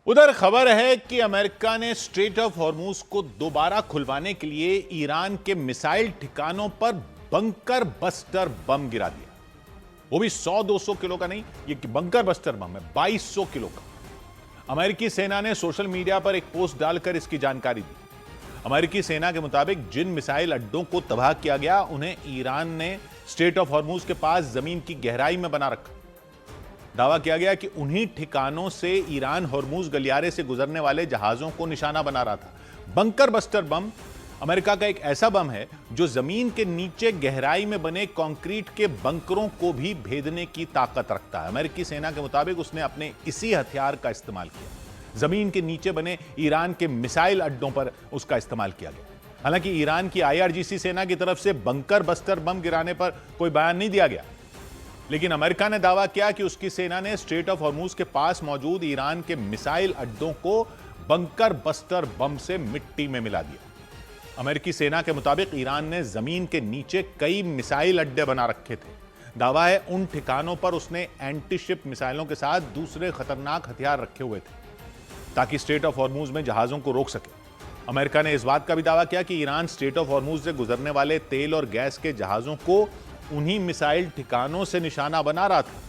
उधर खबर है कि अमेरिका ने स्ट्रेट ऑफ हॉर्मूज को दोबारा खुलवाने के लिए ईरान के मिसाइल ठिकानों पर बंकर बस्टर बम गिरा दिया। वो भी 100-200 किलो का नहीं, ये बंकर बस्टर बम है 2200 किलो का। अमेरिकी सेना ने सोशल मीडिया पर एक पोस्ट डालकर इसकी जानकारी दी। अमेरिकी सेना के मुताबिक जिन मिसाइल अड्डों को तबाह किया गया उन्हें ईरान ने स्ट्रेट ऑफ हॉर्मूज के पास जमीन की गहराई में बना रखा। दावा किया गया कि उन्हीं ठिकानों से ईरान हॉर्मूज गलियारे से गुजरने वाले जहाजों को निशाना बना रहा था। बंकर बस्टर बम अमेरिका का एक ऐसा बम है जो जमीन के नीचे गहराई में बने कंक्रीट के बंकरों को भी भेदने की ताकत रखता है। अमेरिकी सेना के मुताबिक उसने अपने इसी हथियार का इस्तेमाल किया। जमीन के नीचे बने ईरान के मिसाइल अड्डों पर उसका इस्तेमाल किया गया। हालांकि ईरान की IRGC सेना की तरफ से बंकर बस्टर बम गिराने पर कोई बयान नहीं दिया गया, लेकिन अमेरिका ने दावा किया कि उसकी सेना ने स्ट्रेट ऑफ हॉर्मूज के पास मौजूद ईरान के मिसाइल अड्डों को बंकर बस्टर बम से मिट्टी में मिला दिया। अमेरिकी सेना के मुताबिक ईरान ने जमीन के नीचे कई मिसाइल अड्डे बना रखे थे। दावा है उन ठिकानों पर उसने एंटीशिप मिसाइलों के साथ दूसरे खतरनाक हथियार रखे हुए थे ताकि स्ट्रेट ऑफ हॉर्मूज में जहाजों को रोक सके। अमेरिका ने इस बात का भी दावा किया कि ईरान स्ट्रेट ऑफ हॉर्मूज से गुजरने वाले तेल और गैस के जहाजों को उन्हीं मिसाइल ठिकानों से निशाना बना रहा था।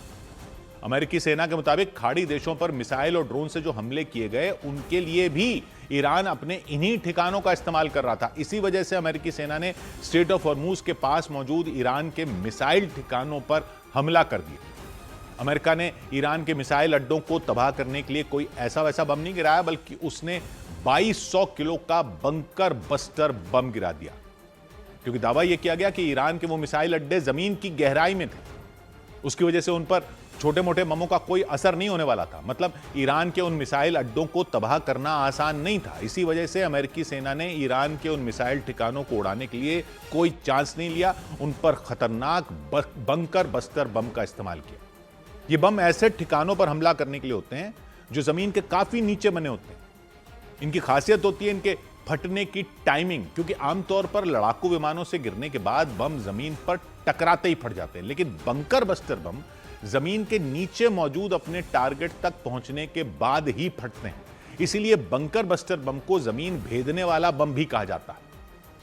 अमेरिकी सेना के मुताबिक खाड़ी देशों पर मिसाइल और ड्रोन से जो हमले किए गए उनके लिए भी ईरान अपने इन्हीं ठिकानों का इस्तेमाल कर रहा था। इसी वजह से अमेरिकी सेना ने स्ट्रेट ऑफ हॉर्मूज के पास मौजूद ईरान के मिसाइल ठिकानों पर हमला कर दिया। अमेरिका ने ईरान के मिसाइल अड्डों को तबाह करने के लिए कोई ऐसा वैसा बम नहीं गिराया, बल्कि उसने 2200 किलो का बंकर बस्टर बम गिरा दिया, क्योंकि दावा यह किया गया कि ईरान के वो मिसाइल अड्डे जमीन की गहराई में थे। उसकी वजह से उन पर छोटे मोटे बमों का कोई असर नहीं होने वाला था। मतलब ईरान के उन मिसाइल अड्डों को तबाह करना आसान नहीं था। इसी वजह से अमेरिकी सेना ने ईरान के उन मिसाइल ठिकानों को उड़ाने के लिए कोई चांस नहीं लिया, उन पर खतरनाक बंकर बस्टर बम का इस्तेमाल किया। ये बम ऐसे ठिकानों पर हमला करने के लिए होते हैं जो जमीन के काफी नीचे बने होते हैं। इनकी खासियत होती है इनके फटने की टाइमिंग, क्योंकि आमतौर पर लड़ाकू विमानों से गिरने के बाद बम जमीन पर टकराते ही फट जाते हैं, लेकिन बंकर बस्टर बम जमीन के नीचे मौजूद अपने टारगेट तक पहुंचने के बाद ही फटते हैं। इसीलिए बंकर बस्टर बम को जमीन भेदने वाला बम भी कहा जाता है।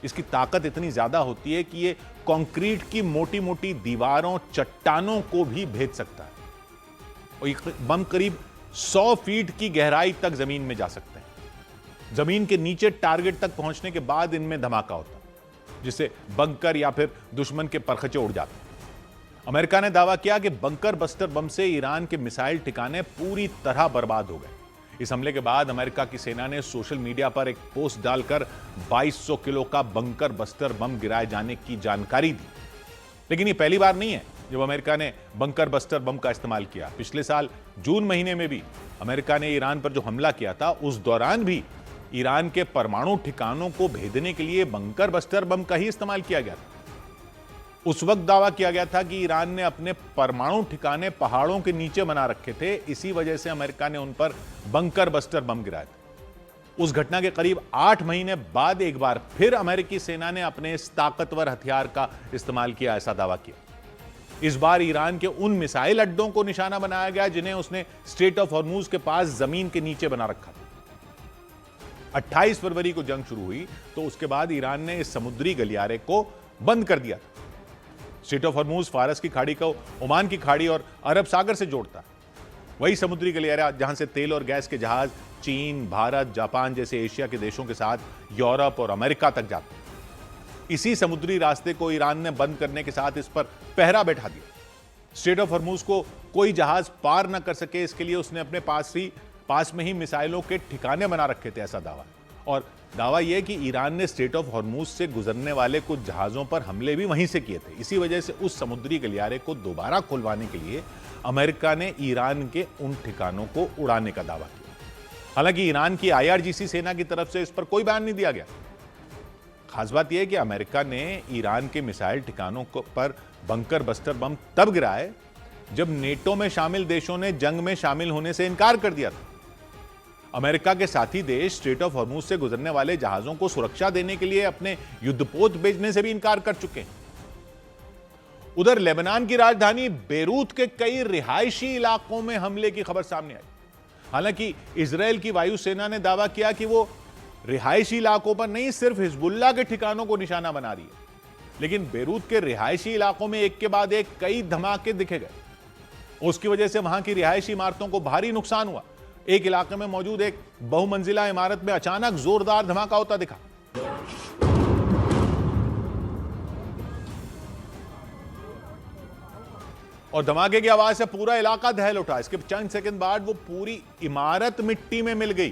इसकी ताकत इतनी ज्यादा होती है कि यह कंक्रीट की मोटी मोटी दीवारों, चट्टानों को भी भेद सकता है। और ये बम करीब 100 फीट की गहराई तक जमीन में जा सकते हैं। जमीन के नीचे टारगेट तक पहुंचने के बाद इनमें धमाका होता है, जिससे बंकर या फिर दुश्मन के परखचे उड़ जाते हैं। अमेरिका ने दावा किया कि बंकर बस्टर बम से ईरान के मिसाइल ठिकाने पूरी तरह बर्बाद हो गए। इस हमले के बाद अमेरिका की सेना ने सोशल मीडिया पर एक पोस्ट डालकर 2200 किलो का बंकर बस्टर बम गिराए जाने की जानकारी दी। लेकिन ये पहली बार नहीं है जब अमेरिका ने बंकर बस्टर बम का इस्तेमाल किया। पिछले साल जून महीने में भी अमेरिका ने ईरान पर जो हमला किया था, उस दौरान भी ईरान के परमाणु ठिकानों को भेदने के लिए बंकर बस्टर बम का ही इस्तेमाल किया गया था। उस वक्त दावा किया गया था कि ईरान ने अपने परमाणु ठिकाने पहाड़ों के नीचे बना रखे थे, इसी वजह से अमेरिका ने उन पर बंकर बस्टर बम गिराया था। उस घटना के करीब 8 महीने बाद एक बार फिर अमेरिकी सेना ने अपने इस ताकतवर हथियार का इस्तेमाल किया, ऐसा दावा किया। इस बार ईरान के उन मिसाइल अड्डों को निशाना बनाया गया जिन्हें उसने स्ट्रेट ऑफ हॉर्मूज के पास जमीन के नीचे बना रखा था। 28 फरवरी को जंग शुरू हुई तो उसके बाद ईरान ने इस समुद्री गलियारे को बंद कर दिया था। स्ट्रेट ऑफ हॉर्मूज फारस की खाड़ी को ओमान की खाड़ी और अरब सागर से जोड़ता है। वही समुद्री गलियारा जहां से तेल और गैस के जहाज चीन, भारत, जापान जैसे एशिया के देशों के साथ यूरोप और अमेरिका तक जाते हैं। इसी समुद्री रास्ते को ईरान ने बंद करने के साथ इस पर पहरा बैठा दिया। स्ट्रेट ऑफ हॉर्मूज को कोई जहाज पार न कर सके, इसके लिए उसने अपने पास में ही मिसाइलों के ठिकाने बना रखे थे, ऐसा दावा। और दावा यह कि ईरान ने स्ट्रेट ऑफ हॉर्मूज से गुजरने वाले कुछ जहाजों पर हमले भी वहीं से किए थे। इसी वजह से उस समुद्री गलियारे को दोबारा खुलवाने के लिए अमेरिका ने ईरान के उन ठिकानों को उड़ाने का दावा किया। हालांकि ईरान की IRGC सेना की तरफ से इस पर कोई बयान नहीं दिया गया। खास बात यह है कि अमेरिका ने ईरान के मिसाइल ठिकानों पर बंकर बस्टर बम तब गिराए जब नेटो में शामिल देशों ने जंग में शामिल होने से इनकार कर दिया था। अमेरिका के साथी देश स्ट्रेट ऑफ हॉर्मूज से गुजरने वाले जहाजों को सुरक्षा देने के लिए अपने युद्धपोत भेजने से भी इनकार कर चुके हैं। उधर लेबनान की राजधानी बेरूत के कई रिहायशी इलाकों में हमले की खबर सामने आई। हालांकि इजरायल की वायुसेना ने दावा किया कि वो रिहायशी इलाकों पर नहीं, सिर्फ हिजबुल्लाह के ठिकानों को निशाना बना रही है। लेकिन बेरूत के रिहायशी इलाकों में एक के बाद एक कई धमाके दिखे गए। उसकी वजह से वहां की रिहायशी इमारतों को भारी नुकसान हुआ। एक इलाके में मौजूद एक बहुमंजिला इमारत में अचानक जोरदार धमाका होता दिखा। और धमाके की आवाज से पूरा इलाका दहल उठा। इसके चंद सेकंड बाद वो पूरी इमारत मिट्टी में मिल गई।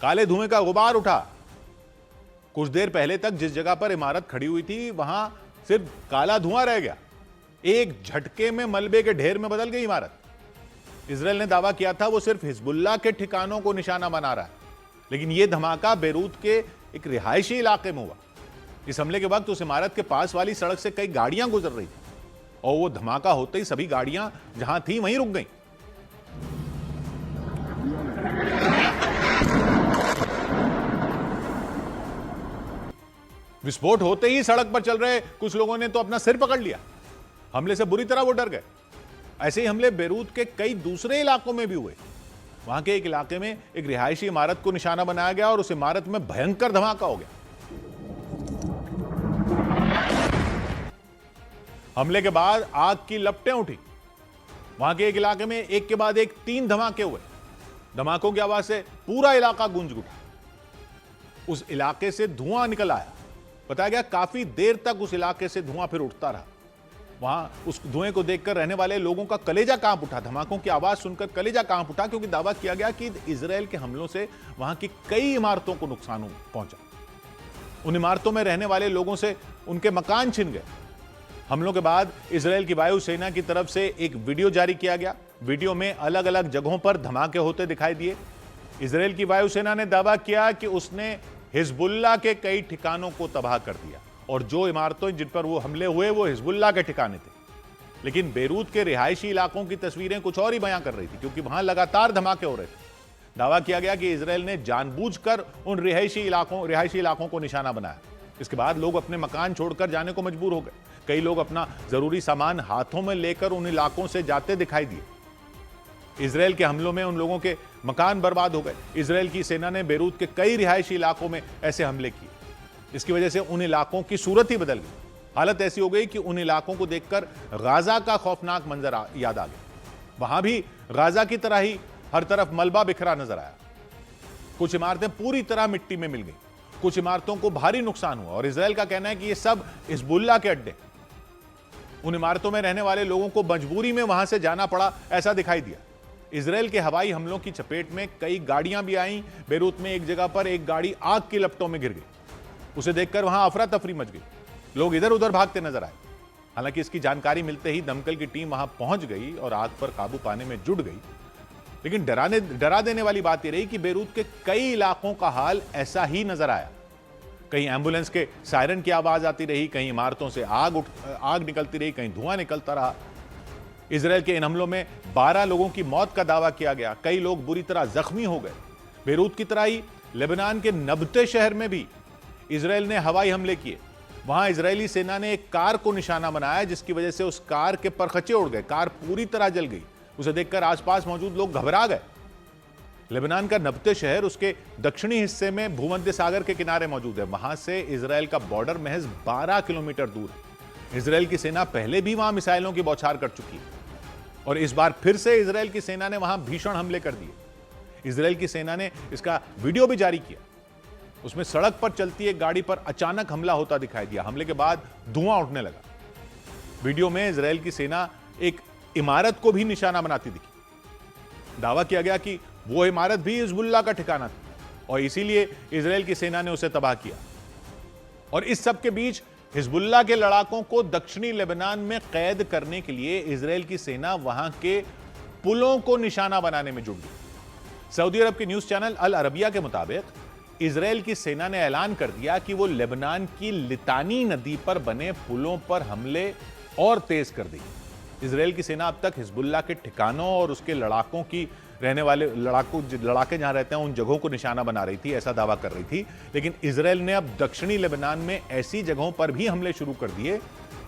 काले धुएं का गुबार उठा। कुछ देर पहले तक जिस जगह पर इमारत खड़ी हुई थी वहां सिर्फ काला धुआं रह गया। एक झटके में मलबे के ढेर में बदल गई इमारत। इजरायल ने दावा किया था वो सिर्फ हिजबुल्लाह के ठिकानों को निशाना बना रहा है, लेकिन यह धमाका बेरूत के एक रिहायशी इलाके में हुआ। इस हमले के वक्त उस इमारत के पास वाली सड़क से कई गाड़ियां गुजर रही थी और वो धमाका होते ही सभी गाड़ियां जहां थी वहीं रुक गईं। विस्फोट होते ही सड़क पर चल रहे कुछ लोगों ने तो अपना सिर पकड़ लिया। हमले से बुरी तरह वो डर गए। ऐसे ही हमले बेरूत के कई दूसरे इलाकों में भी हुए। वहां के एक इलाके में एक रिहायशी इमारत को निशाना बनाया गया और उस इमारत में भयंकर धमाका हो गया। हमले के बाद आग की लपटें उठी। वहां के एक इलाके में एक के बाद एक 3 धमाके हुए। धमाकों की आवाज से पूरा इलाका गूंज उठा। उस इलाके से धुआं निकल आया। बताया गया काफी देर तक उस इलाके से धुआं फिर उठता रहा। वहां उस धुएं को देखकर रहने वाले लोगों का कलेजा कांप उठा। धमाकों की आवाज सुनकर कलेजा कांप उठा, क्योंकि दावा किया गया कि इजरायल के हमलों से वहां की कई इमारतों को नुकसान पहुंचा। उन इमारतों में रहने वाले लोगों से उनके मकान छिन गए। हमलों के बाद इजरायल की वायुसेना की तरफ से एक वीडियो जारी किया गया। वीडियो में अलग अलग जगहों पर धमाके होते दिखाई दिए। इजरायल की वायुसेना ने दावा किया कि उसने हिजबुल्लाह के कई ठिकानों को तबाह कर दिया और जो इमारतों जिन पर वो हमले हुए वो हिजबुल्लाह के ठिकाने थे। लेकिन बेरूत के रिहायशी इलाकों की तस्वीरें कुछ और ही बयां कर रही थी, क्योंकि वहां लगातार धमाके हो रहे थे। दावा किया गया कि इजरायल ने जानबूझकर उन रिहायशी इलाकों को निशाना बनाया। इसके बाद लोग अपने मकान छोड़कर जाने को मजबूर हो गए। कई लोग अपना जरूरी सामान हाथों में लेकर उन इलाकों से जाते दिखाई दिए। इजरायल के हमलों में उन लोगों के मकान बर्बाद हो गए। इजरायल की सेना ने बेरूत के कई रिहायशी इलाकों में ऐसे हमले किए। इसकी वजह से उन इलाकों की सूरत ही बदल गई। हालत ऐसी हो गई कि उन इलाकों को देखकर गाजा का खौफनाक मंजर याद आ गया। वहां भी गाजा की तरह ही हर तरफ मलबा बिखरा नजर आया। कुछ इमारतें पूरी तरह मिट्टी में मिल गई। कुछ इमारतों को भारी नुकसान हुआ और इजरायल का कहना है कि ये सब हिजबुल्लाह के अड्डे। उन इमारतों में रहने वाले लोगों को मजबूरी में वहां से जाना पड़ा, ऐसा दिखाई दिया। इजरायल के हवाई हमलों की चपेट में कई गाड़ियां भी आईं। बेरूत में एक जगह पर एक गाड़ी आग की लपटों में गिर गई। उसे देखकर वहां अफरा तफरी मच गई। लोग इधर उधर भागते नजर आए। हालांकि इसकी जानकारी मिलते ही दमकल की टीम वहां पहुंच गई और आग पर काबू पाने में जुट गई। लेकिन डरा देने वाली बात यह रही कि बेरूत के कई इलाकों का हाल ऐसा ही नजर आया। कहीं एम्बुलेंस के सायरन की आवाज आती रही, कहीं इमारतों से आग निकलती रही, कहीं धुआं निकलता रहा। इजरायल के इन हमलों में 12 लोगों की मौत का दावा किया गया। कई लोग बुरी तरह जख्मी हो गए। बेरूत की तरह ही लेबनान के नब्ते शहर में भी इजरायल ने हवाई हमले किए। वहां इजरायली सेना ने एक कार को निशाना बनाया, जिसकी वजह से उस कार के परखचे उड़ गए। कार पूरी तरह जल गई। उसे देखकर आसपास मौजूद लोग घबरा गए। लेबनान का नब्ते शहर उसके दक्षिणी हिस्से में भूमध्य सागर के किनारे मौजूद है। वहां से इजरायल का बॉर्डर महज 12 किलोमीटर दूर है। इजरायल की सेना पहले भी वहां मिसाइलों की बौछार कर चुकी है और इस बार फिर से इजरायल की सेना ने वहां भीषण हमले कर दिए। इजरायल की सेना ने इसका वीडियो भी जारी किया। उसमें सड़क पर चलती एक गाड़ी पर अचानक हमला होता दिखाई दिया। हमले के बाद धुआं उठने लगा। वीडियो में इजरायल की सेना एक इमारत को भी निशाना बनाती दिखी। दावा किया गया कि वो इमारत भी हिजबुल्लाह का ठिकाना था और इसीलिए इजरायल की सेना ने उसे तबाह किया। और इस सब के बीच हिजबुल्लाह के लड़ाकों को दक्षिणी लेबनान में कैद करने के लिए इजरायल की सेना वहां के पुलों को निशाना बनाने में जुट गई। सऊदी अरब के न्यूज चैनल अल अरबिया के मुताबिक इजरायल की सेना ने ऐलान कर दिया कि वो लेबनान की लितानी नदी पर बने पुलों पर हमले और तेज कर दी। इजरायल की सेना अब तक हिजबुल्लाह के ठिकानों और उसके लड़ाकों की रहने वाले लड़ाके जहां रहते हैं उन जगहों को निशाना बना रही थी, ऐसा दावा कर रही थी। लेकिन इजरायल ने अब दक्षिणी लेबनान में ऐसी जगहों पर भी हमले शुरू कर दिए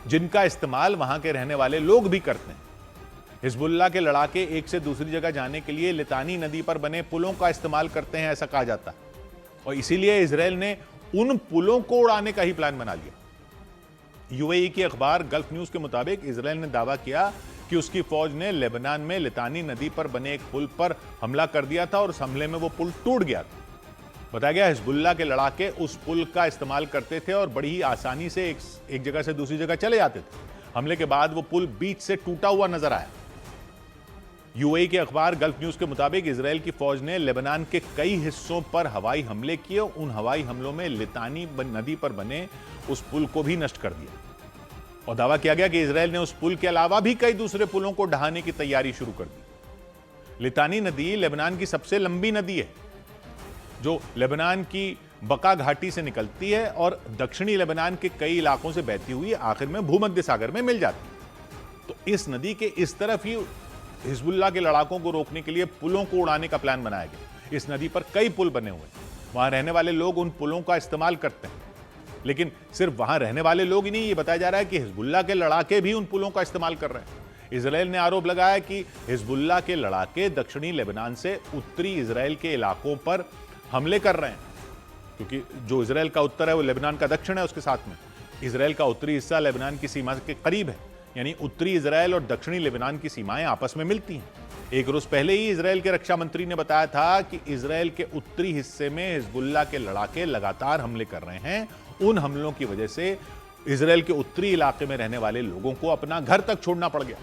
जिनका इस्तेमाल वहां के रहने वाले लोग भी करते हैं। हिजबुल्लाह के लड़ाके एक से दूसरी जगह जाने के लिए लितानी नदी पर बने पुलों का इस्तेमाल करते हैं, ऐसा कहा जाता है, और इसीलिए इजराइल ने उन पुलों को उड़ाने का ही प्लान बना लिया। यूएई की अखबार गल्फ न्यूज के मुताबिक इजराइल ने दावा किया कि उसकी फौज ने लेबनान में लितानी नदी पर बने एक पुल पर हमला कर दिया था और उस हमले में वो पुल टूट गया था। बताया गया हिजबुल्लाह के लड़ाके उस पुल का इस्तेमाल करते थे और बड़ी ही आसानी से एक जगह से दूसरी जगह चले जाते थे। हमले के बाद वो पुल बीच से टूटा हुआ नजर आया। यूएई के अखबार गल्फ न्यूज के मुताबिक इजराइल की फौज ने लेबनान के कई हिस्सों पर हवाई हमले किए। उन हवाई हमलों में लितानी नदी पर बने उस पुल को भी नष्ट कर दिया और दावा किया गया कि इजराइल ने उस पुल के अलावा भी कई दूसरे पुलों को ढहाने की तैयारी शुरू कर दी। लितानी नदी लेबनान की सबसे लंबी नदी है, जो लेबनान की बका घाटी से निकलती है और दक्षिणी लेबनान के कई इलाकों से बहती हुई आखिर में भूमध्य सागर में मिल जाती है। तो इस नदी के इस तरफ ही हिजबुल्लाह के लड़ाकों को रोकने के लिए पुलों को उड़ाने का प्लान बनाया गया। इस नदी पर कई पुल बने हुए हैं, वहां रहने वाले लोग उन पुलों का इस्तेमाल करते हैं। लेकिन सिर्फ वहां रहने वाले लोग ही नहीं, ये बताया जा रहा है कि हिजबुल्लाह के लड़ाके भी उन पुलों का इस्तेमाल कर रहे हैं। इजराइल ने आरोप लगाया कि हिजबुल्लाह के लड़ाके दक्षिणी लेबनान से उत्तरी इजराइल के इलाकों पर हमले कर रहे हैं, क्योंकि जो इजराइल का उत्तर है वो लेबनान का दक्षिण है, उसके साथ में इजराइल का उत्तरी हिस्सा लेबनान की सीमा के करीब है, यानी उत्तरी इजराइल और दक्षिणी लेबनान की सीमाएं आपस में मिलती हैं। एक रोज पहले ही इजराइल के रक्षा मंत्री ने बताया था कि इजराइल के उत्तरी हिस्से में हिजबुल्लाह के लड़ाके लगातार हमले कर रहे हैं। उन हमलों की वजह से इजराइल के उत्तरी इलाके में रहने वाले लोगों को अपना घर तक छोड़ना पड़ गया।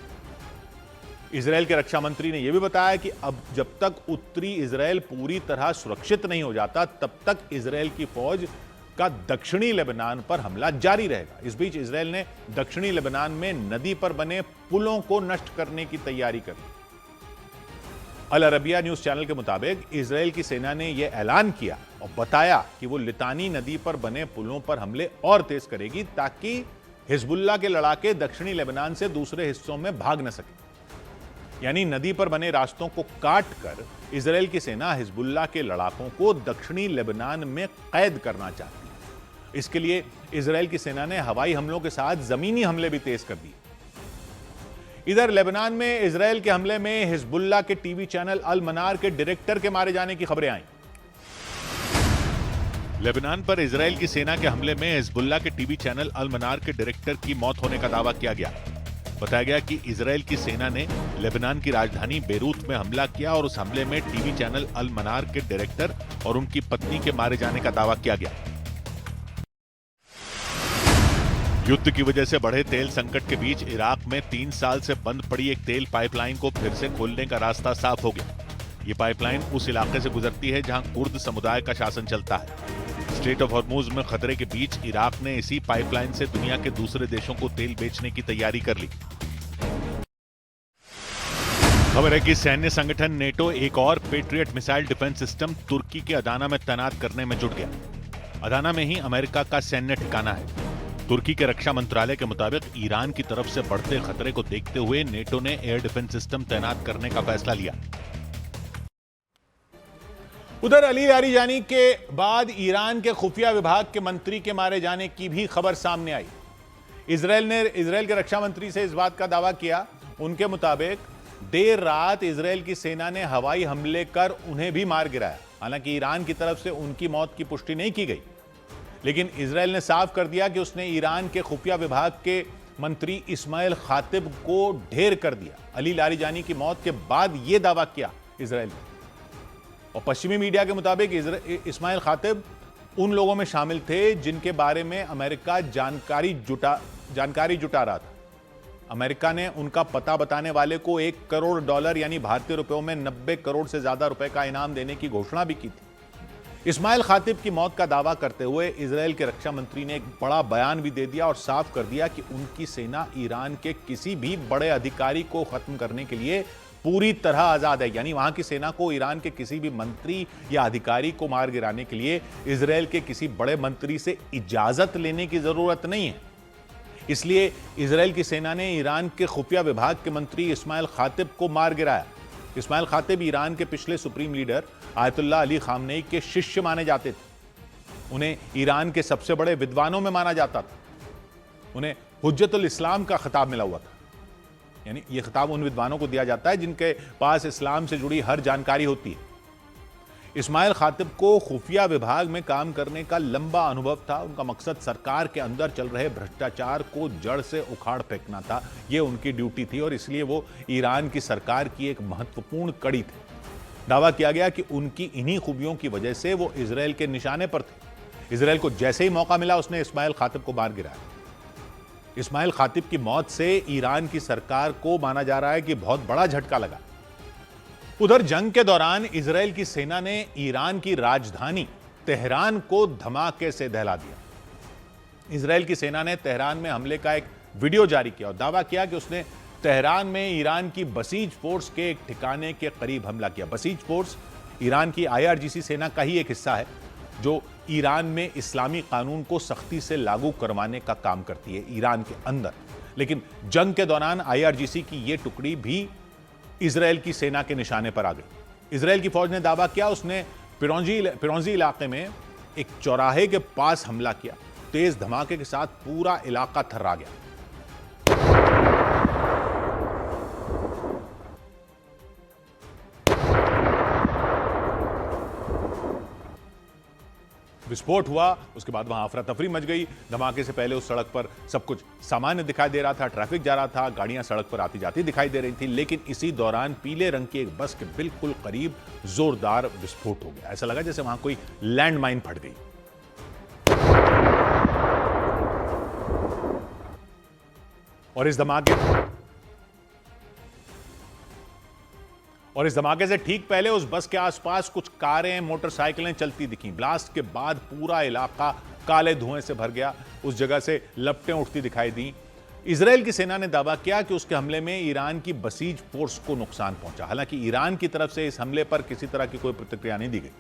इजराइल के रक्षा मंत्री ने यह भी बताया कि अब जब तक उत्तरी इजराइल पूरी तरह सुरक्षित नहीं हो जाता, तब तक इजराइल की फौज का दक्षिणी लेबनान पर हमला जारी रहेगा। इस बीच इजराइल ने दक्षिणी लेबनान में नदी पर बने पुलों को नष्ट करने की तैयारी कर ली। अल अरबिया न्यूज चैनल के मुताबिक इजराइल की सेना ने यह ऐलान किया और बताया कि वो लितानी नदी पर बने पुलों पर हमले और तेज करेगी, ताकि हिजबुल्लाह के लड़ाके दक्षिणी लेबनान से दूसरे हिस्सों में भाग न सके। यानी नदी पर बने रास्तों को काट कर इजराइल की सेना हिजबुल्लाह के लड़ाकों को दक्षिणी लेबनान में कैद करना चाहती है। इसके लिए इजराइल की सेना ने हवाई हमलों के साथ जमीनी हमले भी तेज कर दिए। इधर लेबनान में इजराइल के हमले में हिजबुल्लाह के टीवी चैनल अल मनार के डायरेक्टर के मारे जाने की खबरें आई। लेबनान पर इजराइल की सेना के हमले में हिजबुल्लाह के टीवी चैनल अल मनार के डायरेक्टर की मौत होने का दावा किया गया। बताया गया कि इजराइल की सेना ने लेबनान की राजधानी बेरूत में हमला किया और उस हमले में टीवी चैनल अल मनार के डायरेक्टर और उनकी पत्नी के मारे जाने का दावा किया गया। युद्ध की वजह से बढ़े तेल संकट के बीच इराक में 3 साल से बंद पड़ी एक तेल पाइपलाइन को फिर से खोलने का रास्ता साफ हो गया। ये पाइपलाइन उस इलाके से गुजरती है जहां कुर्द समुदाय का शासन चलता है। स्ट्रेट ऑफ हॉर्मुज में खतरे के बीच इराक ने इसी पाइपलाइन से दुनिया के दूसरे देशों को तेल बेचने की तैयारी कर ली। खबर है कि सैन्य संगठन नेटो एक और पेट्रियट मिसाइल डिफेंस सिस्टम तुर्की के अदाना में तैनात करने में जुट गया। अदाना में ही अमेरिका का सैन्य ठिकाना है। तुर्की के रक्षा मंत्रालय के मुताबिक ईरान की तरफ से बढ़ते खतरे को देखते हुए नेटो ने एयर डिफेंस सिस्टम तैनात करने का फैसला लिया। उधर अली लारीजानी के बाद ईरान के खुफिया विभाग के मंत्री के मारे जाने की भी खबर सामने आई। इजराइल के रक्षा मंत्री से इस बात का दावा किया। उनके मुताबिक देर रात इजराइल की सेना ने हवाई हमले कर उन्हें भी मार गिराया। हालांकि ईरान की तरफ से उनकी मौत की पुष्टि नहीं की गई, लेकिन इजराइल ने साफ कर दिया कि उसने ईरान के खुफिया विभाग के मंत्री इस्माइल खातिब को ढेर कर दिया। अली लारीजानी की मौत के बाद यह दावा किया इजराइल ने। और पश्चिमी मीडिया के मुताबिक इस्माइल खातिब उन लोगों में शामिल थे जिनके बारे में अमेरिका जानकारी जुटा रहा था। अमेरिका ने उनका पता बताने वाले को $1 करोड़ यानी भारतीय रुपयों में 90 करोड़ से ज्यादा रुपए का इनाम देने की घोषणा भी की थी। इस्माइल खातिब की मौत का दावा करते हुए इजराइल के रक्षा मंत्री ने एक बड़ा बयान भी दे दिया और साफ कर दिया कि उनकी सेना ईरान के किसी भी बड़े अधिकारी को खत्म करने के लिए पूरी तरह आजाद है। यानी वहां की सेना को ईरान के किसी भी मंत्री या अधिकारी को मार गिराने के लिए इजराइल के किसी बड़े मंत्री से इजाजत लेने की जरूरत नहीं है। इसलिए इजराइल की सेना ने ईरान के खुफिया विभाग के मंत्री इस्माइल खातिब को मार गिराया। इस्माइल खातिब ईरान के पिछले supreme leader Ayatollah Ali Khamenei के शिष्य माने जाते थे। उन्हें ईरान के सबसे बड़े विद्वानों में माना जाता था। उन्हें हुज्जतुल इस्लाम का खिताब मिला हुआ था। यानी यह खिताब उन विद्वानों को दिया जाता है जिनके पास इस्लाम से जुड़ी हर जानकारी होती है। इस्माइल खातिब को खुफिया विभाग में काम करने का लंबा अनुभव था। उनका मकसद सरकार के अंदर चल रहे भ्रष्टाचार को जड़ से उखाड़ फेंकना था। यह उनकी ड्यूटी थी और इसलिए वो ईरान की सरकार की एक महत्वपूर्ण कड़ी थे। दावा किया गया कि उनकी इन्हीं खूबियों की वजह से वो इजराइल के निशाने पर थे। इजराइल को जैसे ही मौका मिला उसने इस्माइल खातिब को मार गिराया। इस्माइल खातिब की मौत से ईरान की सरकार को माना जा रहा है कि बहुत बड़ा झटका लगा। उधर जंग के दौरान इजराइल की सेना ने ईरान की राजधानी तेहरान को धमाके से दहला दिया। इजराइल की सेना ने तेहरान में हमले का एक वीडियो जारी किया और दावा किया कि उसने तेहरान में ईरान की बसीज फोर्स के एक ठिकाने के करीब हमला किया। बसीज फोर्स ईरान की IRGC सेना का ही एक हिस्सा है जो ईरान में इस्लामी कानून को सख्ती से लागू करवाने का काम करती है ईरान के अंदर। लेकिन जंग के दौरान IRGC की यह टुकड़ी भी इजराइल की सेना के निशाने पर आ गई। इजराइल की फौज ने दावा किया उसने पिरोंजी इलाके में एक चौराहे के पास हमला किया। तेज धमाके के साथ पूरा इलाका थर्रा गया। विस्फोट हुआ, उसके बाद वहां अफरा तफरी मच गई। धमाके से पहले उस सड़क पर सब कुछ सामान्य दिखाई दे रहा था, ट्रैफिक जा रहा था, गाड़ियां सड़क पर आती जाती दिखाई दे रही थी। लेकिन इसी दौरान पीले रंग की एक बस के बिल्कुल करीब जोरदार विस्फोट हो गया। ऐसा लगा जैसे वहां कोई लैंडमाइन फट गई। और इस धमाके से ठीक पहले उस बस के आसपास कुछ कारें, मोटरसाइकिलें चलती दिखी। ब्लास्ट के बाद पूरा इलाका काले धुएं से भर गया। उस जगह से लपटें उठती दिखाई दी। इजराइल की सेना ने दावा किया कि उसके हमले में ईरान की बसीज फोर्स को नुकसान पहुंचा। हालांकि ईरान की तरफ से इस हमले पर किसी तरह की कोई प्रतिक्रिया नहीं दी गई।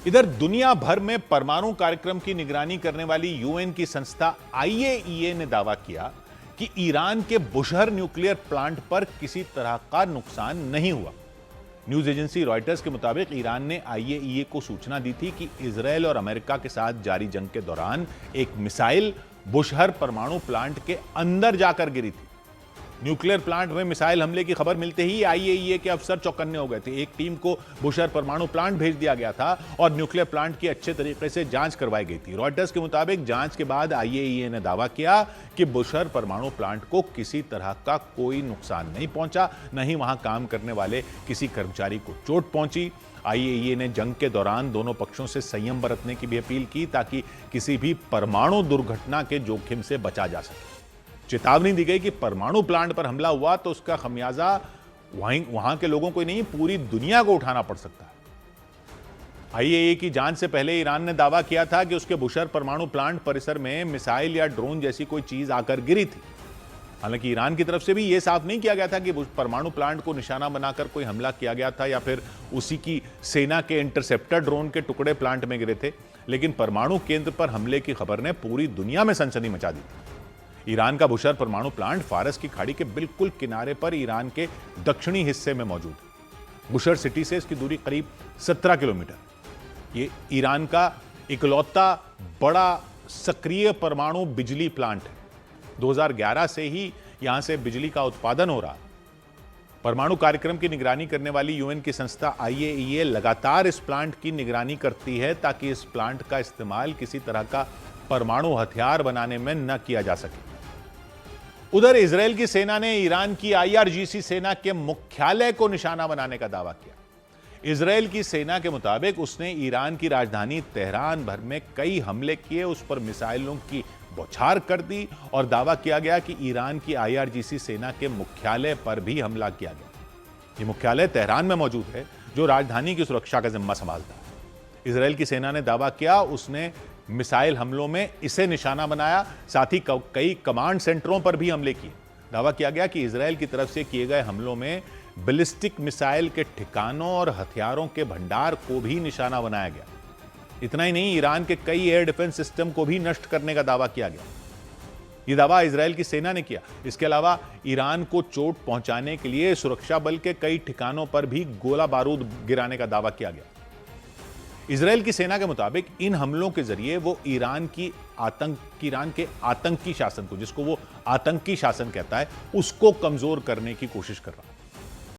इधर दुनिया भर में परमाणु कार्यक्रम की निगरानी करने वाली UN की संस्था IAEA ने दावा किया कि ईरान के बुशहर न्यूक्लियर प्लांट पर किसी तरह का नुकसान नहीं हुआ। न्यूज एजेंसी रॉयटर्स के मुताबिक ईरान ने IAEA को सूचना दी थी कि इजराइल और अमेरिका के साथ जारी जंग के दौरान एक मिसाइल बुशहर परमाणु प्लांट के अंदर जाकर गिरी थी। न्यूक्लियर प्लांट में मिसाइल हमले की खबर मिलते ही IAEA के अफसर चौकन्ने हो गए थे। एक टीम को बुशहर परमाणु प्लांट भेज दिया गया था और न्यूक्लियर प्लांट की अच्छे तरीके से जांच करवाई गई थी। रॉयटर्स के मुताबिक जांच के बाद IAEA ने दावा किया कि बुशहर परमाणु प्लांट को किसी तरह का कोई नुकसान नहीं पहुंचा, न ही वहां काम करने वाले किसी कर्मचारी को चोट पहुंची। IAEA ने जंग के दौरान दोनों पक्षों से संयम बरतने की भी अपील की ताकि किसी भी परमाणु दुर्घटना के जोखिम से बचा जा सके। चेतावनी दी गई कि परमाणु प्लांट पर हमला हुआ तो उसका खमियाजा वहां के लोगों को ही नहीं, पूरी दुनिया को उठाना पड़ सकता है। IAEA की जांच से पहले ईरान ने दावा किया था कि उसके बुशहर परमाणु प्लांट परिसर में मिसाइल या ड्रोन जैसी कोई चीज आकर गिरी थी। हालांकि ईरान की तरफ से भी यह साफ नहीं किया गया था कि परमाणु प्लांट को निशाना बनाकर कोई हमला किया गया था या फिर उसी की सेना के इंटरसेप्टर ड्रोन के टुकड़े प्लांट में गिरे थे। लेकिन परमाणु केंद्र पर हमले की खबर ने पूरी दुनिया में सनसनी मचा दी थी। ईरान का बुशहर परमाणु प्लांट फारस की खाड़ी के बिल्कुल किनारे पर ईरान के दक्षिणी हिस्से में मौजूद है। बुशहर सिटी से इसकी दूरी करीब 17 किलोमीटर। ये ईरान का इकलौता बड़ा सक्रिय परमाणु बिजली प्लांट है। 2011 से ही यहां से बिजली का उत्पादन हो रहा है। परमाणु कार्यक्रम की निगरानी करने वाली UN की संस्था IAEA लगातार इस प्लांट की निगरानी करती है ताकि इस प्लांट का इस्तेमाल किसी तरह का परमाणु हथियार बनाने में न किया जा सके। उधर इजराइल की सेना ने ईरान की IRGC सेना के मुख्यालय को निशाना बनाने का दावा किया। इजराइल की सेना के मुताबिक उसने ईरान की राजधानी तेहरान भर में कई हमले किए, उस पर मिसाइलों की बौछार कर दी और दावा किया गया कि ईरान की IRGC सेना के मुख्यालय पर भी हमला किया गया। यह मुख्यालय तेहरान में मौजूद है जो राजधानी की सुरक्षा का जिम्मा संभालता है। इजराइल की सेना ने दावा किया उसने मिसाइल हमलों में इसे निशाना बनाया, साथ ही कई कमांड सेंटरों पर भी हमले किए। दावा किया गया कि इजराइल की तरफ से किए गए हमलों में बैलिस्टिक मिसाइल के ठिकानों और हथियारों के भंडार को भी निशाना बनाया गया। इतना ही नहीं, ईरान के कई एयर डिफेंस सिस्टम को भी नष्ट करने का दावा किया गया। यह दावा इजराइल की सेना ने किया। इसके अलावा ईरान को चोट पहुंचाने के लिए सुरक्षा बल के कई ठिकानों पर भी गोला बारूद गिराने का दावा किया गया। इजराइल की सेना के मुताबिक इन हमलों के जरिए वो ईरान के आतंकी शासन को, जिसको वो आतंकी शासन कहता है, उसको कमजोर करने की कोशिश कर रहा है।